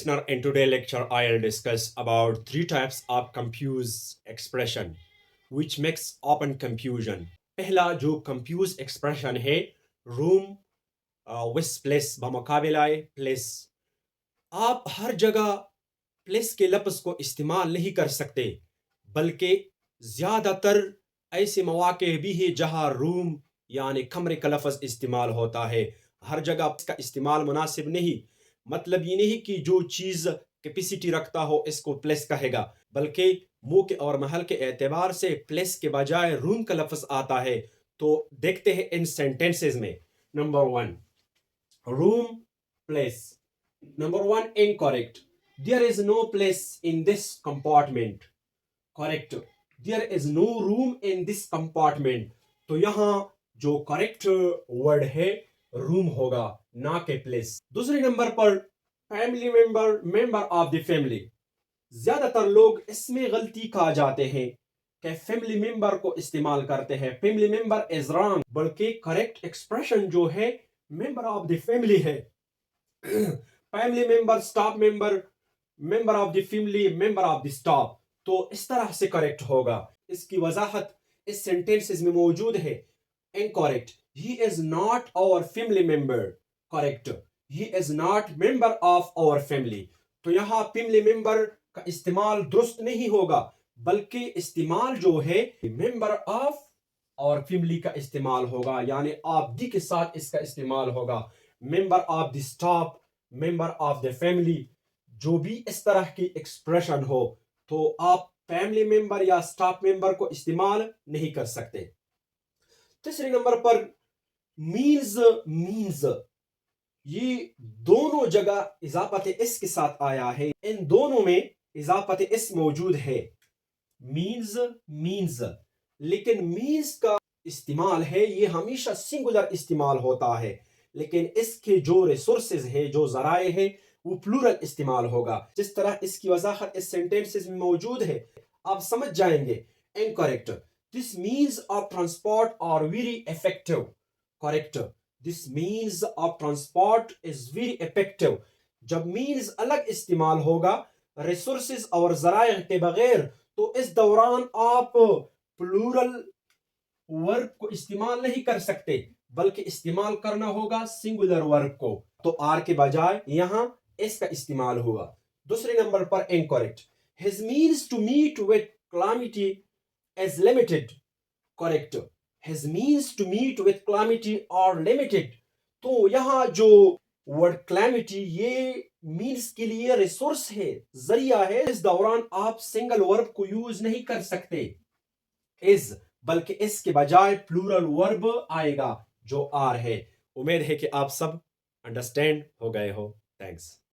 listener, in today's lecture, I'll discuss about three types of confused expression, which makes open confusion. पहला जो confused expression है, room with place बमुकाबला place. आप हर जगह place के लफ्ज़ को इस्तेमाल नहीं कर सकते, बल्कि ज़्यादातर ऐसे मौके भी हैं जहाँ रूम यानी कमरे का लफ्ज़ इस्तेमाल होता है. हर जगह इसका इस्तेमाल मुनासिब नहीं. मतलब ये नहीं कि जो चीज़ कैपेसिटी रखता हो इसको प्लेस कहेगा, बल्कि मौके और महल के एतबार से प्लेस के बजाय रूम का लफ्ज़ आता है. तो देखते हैं इन सेंटेंसेस में. Number 1, room place. Number 1, incorrect. There is no place in this compartment. Correct. There is no room in this compartment. तो यहाँ जो करेक्ट वर्ड है रूम होगा, ना के प्लेस. दूसरे नंबर पर family member, member of the family. ज्यादातर लोग इसमें गलती खा जाते हैं कि फैमिली मेंबर को इस्तेमाल करते हैं. फैमिली मेंबर इज रॉन्ग, बल्कि करेक्ट एक्सप्रेशन जो है मेंबर ऑफ द फैमिली है. Family member, staff member, member of the family, member of the staff. तो इस तरह से करेक्ट होगा. इसकी वजाहत इस सेंटेंसेस में मौजूद है. Incorrect. He is not our family member. Correct. He is not member of our family. तो यहाँ family member का इस्तेमाल दुरुस्त नहीं होगा, बल्कि इस्तेमाल जो है member of और family का इस्तेमाल होगा, यानी आप दी के साथ इसका इस्तेमाल होगा. member of the staff, member of the family. जो भी इस तरह की एक्सप्रेशन हो, तो आप फैमिली मेंबर या स्टाफ मेंबर को इस्तेमाल नहीं कर सकते. तीसरे नंबर पर मीन्स. ये दोनों जगह इजाफत इस के साथ आया है. इन दोनों में इजाफत इस मौजूद है. मीन्स. लेकिन मीन्स का इस्तेमाल है ये हमेशा सिंगुलर इस्तेमाल होता है, लेकिन इसके जो रिसोर्सेज है, जो जराए है, वो प्लूरल इस्तेमाल होगा. जिस तरह इसकी वजाहत इस सेंटेंसेस में मौजूद है, आप समझ जाएंगे. Incorrect. This means of transport are very effective. Correct. This means of transport is very effective. जब means अलग इस्तेमाल होगा resources और ज़राए के बगैर, तो इस दौरान आप प्लूरल वर्ब को इस्तेमाल नहीं कर सकते, बल्कि इस्तेमाल करना होगा सिंगुलर वर्ब को. तो आर के बजाय यहाँ इसका इस्तेमाल हुआ. दूसरे नंबर पर incorrect. His means to meet with calamity is limited. Correct. His means to meet with calamity are limited. तो यहाँ जो वर्ड calamity ये मीन्स के लिए रिसोर्स है, जरिया है. इस दौरान आप सिंगल वर्ब को यूज नहीं कर सकते is, बल्कि इसके बजाय प्लूरल वर्ब आएगा जो आर है. उम्मीद है कि आप सब अंडरस्टैंड हो गए हो. थैंक्स.